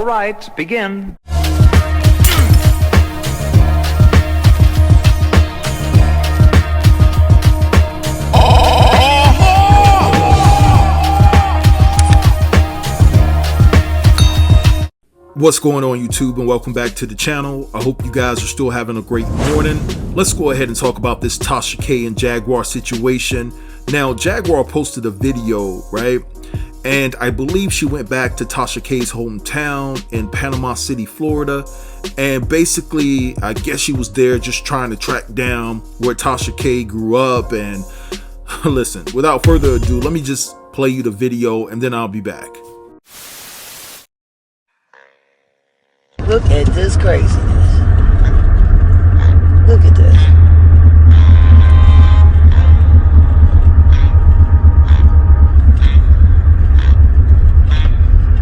All right, begin. What's going on, YouTube, and welcome back to the channel. I hope you guys are still having a great morning. Let's go ahead and talk about this Tasha K and Jaguar situation. Now, Jaguar posted a video, right? And I believe she went back to Tasha K's hometown in Panama City, Florida. And basically, I guess she was there just trying to track down where Tasha K grew up. And listen, without further ado, let me just play you the video and then I'll be back. Look at this craziness. Look at this.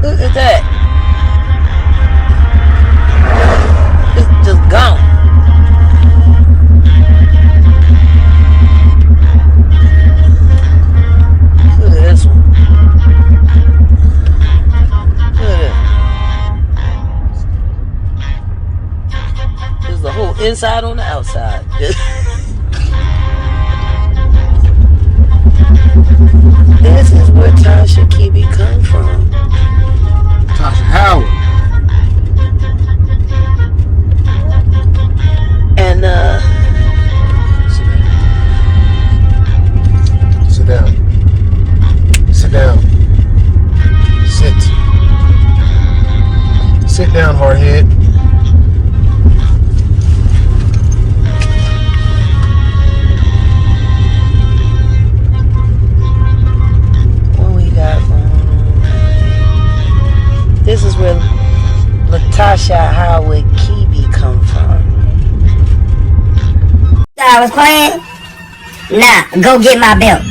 Look at that. It's just gone. Look at this one. Look at that. The whole inside on the outside. This is where Tasha K come from. Tasha Howard. And Sit down. Sit down. Sit down, hardhead. this is where Tasha Howard Kibi come from. I was playing. Nah, go get my belt.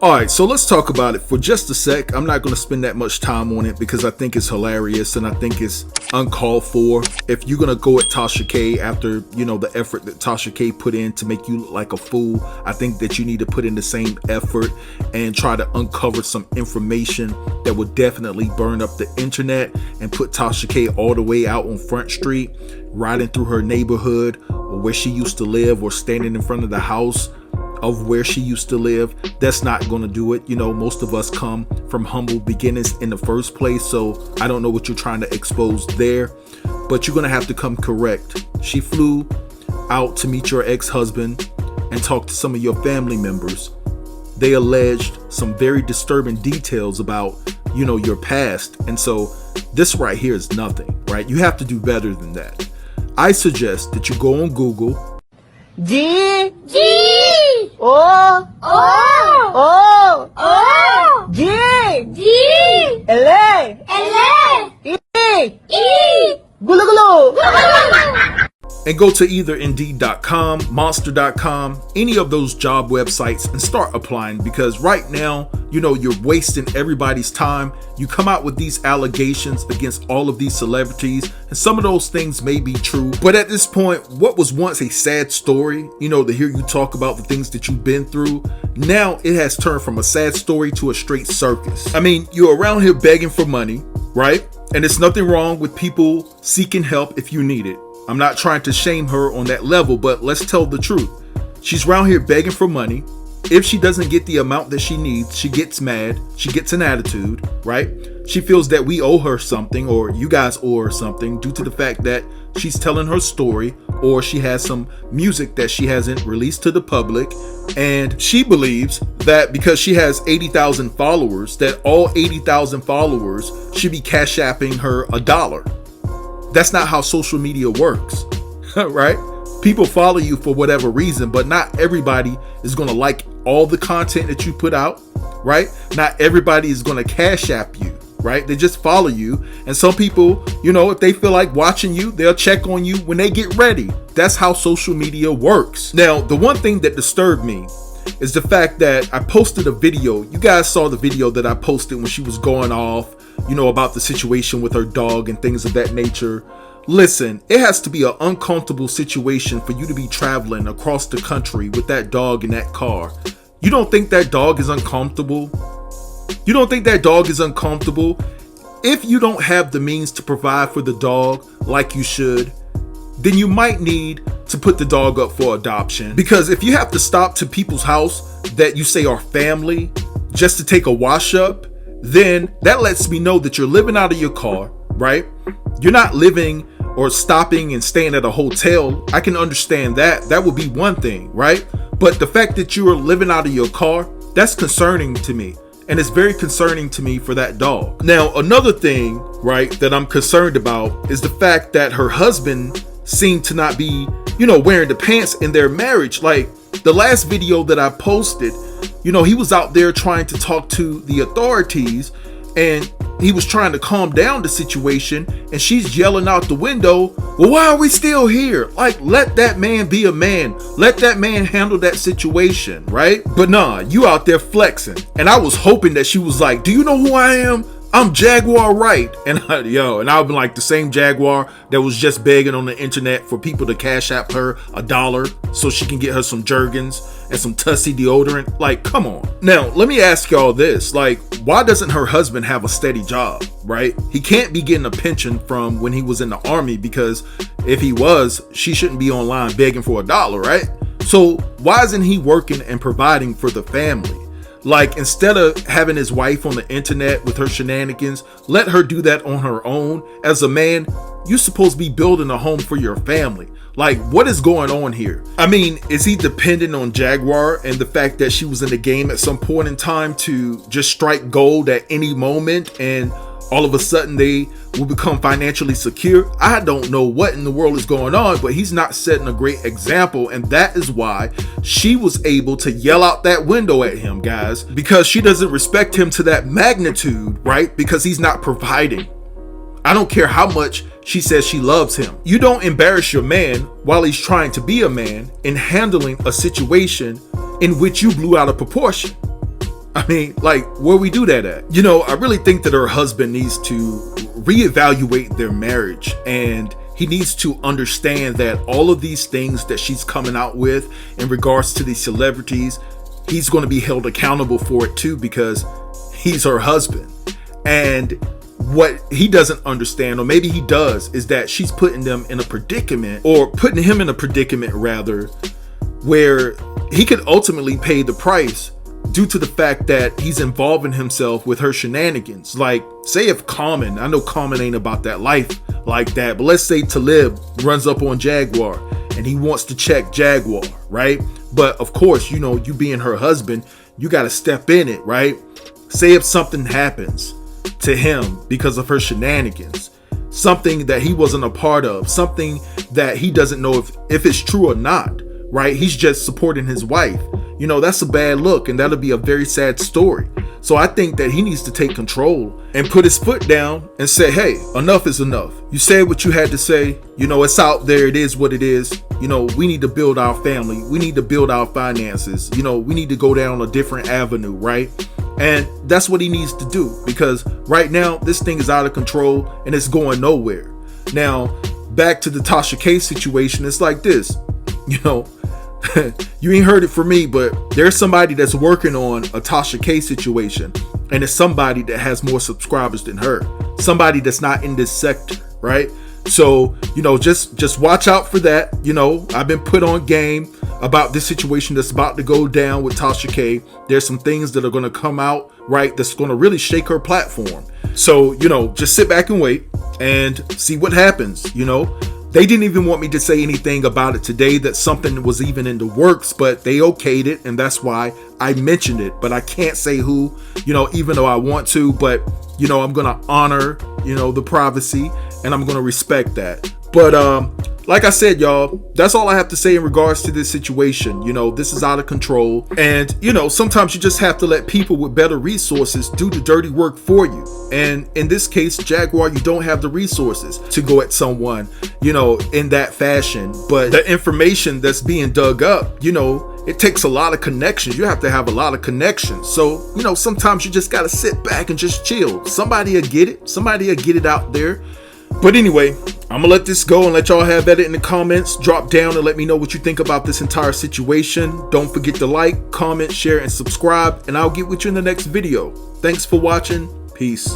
Alright, so let's talk about it for just a sec. I'm not going to spend that much time on it because I think it's hilarious and I think it's uncalled for. If you're going to go at Tasha K after, you know, the effort that Tasha K put in to make you look like a fool, I think that you need to put in the same effort and try to uncover some information that will definitely burn up the internet and put Tasha K all the way out on Front Street, riding through her neighborhood or where she used to live, or standing in front of the house of where she used to live. That's not going to do it. You know, most of us come from humble beginnings in the first place, so I don't know what you're trying to expose there, but you're going to have to come correct. She flew out to meet your ex-husband and talk to some of your family members. They alleged some very disturbing details about, you know, your past, and so this right here is nothing, right? You have to do better than that. I suggest that you go on Google. G G O O O O G G L A L E E Gulu Gulu. And go to either Indeed.com, Monster.com, any of those job websites and start applying, because right now, you know, you're wasting everybody's time. You come out with these allegations against all of these celebrities, and some of those things may be true. But at this point, what was once a sad story, you know, to hear you talk about the things that you've been through, now it has turned from a sad story to a straight circus. I mean, you're around here begging for money, right? And it's nothing wrong with people seeking help if you need it. I'm not trying to shame her on that level, but let's tell the truth. She's around here begging for money. If she doesn't get the amount that she needs, she gets mad. She gets an attitude, right? She feels that we owe her something, or you guys owe her something, due to the fact that she's telling her story, or she has some music that she hasn't released to the public. And she believes that because she has 80,000 followers, that all 80,000 followers should be cash apping her $1. That's not how social media works, right? People follow you for whatever reason, but not everybody is going to like all the content that you put out, right? Not everybody is going to cash app you, right? They just follow you. And some people, you know, if they feel like watching you, they'll check on you when they get ready. That's how social media works. Now, the one thing that disturbed me is the fact that I posted a video. You guys saw the video that I posted when she was going off, you know, about the situation with her dog and things of that nature. Listen, it has to be an uncomfortable situation for you to be traveling across the country with that dog in that car. You don't think that dog is uncomfortable? You don't think that dog is uncomfortable? if you don't have the means to provide for the dog like you should, then you might need to put the dog up for adoption. Because if you have to stop to people's house that you say are family just to take a wash up, then that lets me know that you're living out of your car, right? You're not living or stopping and staying at a hotel. I can understand that. That would be one thing, right? But the fact that you are living out of your car, that's concerning to me. And it's very concerning to me for that dog. Now, another thing, right, that I'm concerned about is the fact that her husband seemed to not be, wearing the pants in their marriage. Like the last video that I posted, he was out there trying to talk to the authorities and he was trying to calm down the situation, and she's yelling out the window, well, why are we still here? Like, let that man be a man. Let that man handle that situation, right? But nah, you out there flexing. And I was hoping that she was like, do you know who I am? I'm Jaguar Wright. And I've been like the same Jaguar that was just begging on the internet for people to cash app her $1 so she can get her some Jergens and some Tussie deodorant. Like, come on. Now, let me ask y'all this. Like, why doesn't her husband have a steady job, right? He can't be getting a pension from when he was in the army, because if he was, she shouldn't be online begging for $1, right? So why isn't he working and providing for the family? Like, instead of having his wife on the internet with her shenanigans, let her do that on her own. As a man, you're supposed to be building a home for your family. Like, what is going on here? I mean, is he dependent on Jaguar and the fact that she was in the game at some point in time to just strike gold at any moment and all of a sudden they will become financially secure? I don't know what in the world is going on, but he's not setting a great example, and that is why she was able to yell out that window at him, guys, because she doesn't respect him to that magnitude, right? Because he's not providing. I don't care how much she says she loves him. You don't embarrass your man while he's trying to be a man in handling a situation in which you blew out of proportion. I mean, like, where we do that at? I really think that her husband needs to reevaluate their marriage, and he needs to understand that all of these things that she's coming out with in regards to these celebrities, he's going to be held accountable for it too, because he's her husband. And what he doesn't understand, or maybe he does, is that she's putting them in a predicament, or putting him in a predicament rather, where he could ultimately pay the price due to the fact that he's involving himself with her shenanigans. Like, say if Common, I know Common ain't about that life like that, but let's say Talib runs up on Jaguar and he wants to check Jaguar, right? But of course, you being her husband, you got to step in it, right? Say if something happens to him because of her shenanigans, something that he wasn't a part of, something that he doesn't know if it's true or not, right? He's just supporting his wife. That's a bad look, and that'll be a very sad story. So I think that he needs to take control and put his foot down and say, hey, enough is enough. You said what you had to say. It's out there. It is what it is. We need to build our family. We need to build our finances. We need to go down a different avenue, right? And that's what he needs to do, because right now this thing is out of control and it's going nowhere. Now, back to the Tasha K situation. It's like this, you ain't heard it from me, but there's somebody that's working on a Tasha K situation, and it's somebody that has more subscribers than her, somebody that's not in this sector, right? So, just watch out for that. I've been put on game about this situation that's about to go down with Tasha K. There's some things that are going to come out, right, that's going to really shake her platform. So, just sit back and wait and see what happens. They didn't even want me to say anything about it today, that something was even in the works, but they okayed it, and that's why I mentioned it. But I can't say who, even though I want to, but I'm gonna honor the privacy, and I'm gonna respect that. But like I said, y'all, that's all I have to say in regards to this situation. This is out of control, and sometimes you just have to let people with better resources do the dirty work for you. And in this case, Jaguar, you don't have the resources to go at someone in that fashion. But the information that's being dug up, it takes a lot of connections. You have to have a lot of connections. So sometimes you just got to sit back and just chill. Somebody will get it. Somebody will get it out there. But anyway, I'm gonna let this go and let y'all have at it in the comments. Drop down and let me know what you think about this entire situation. Don't forget to like, comment, share, and subscribe, and I'll get with you in the next video. Thanks for watching. Peace.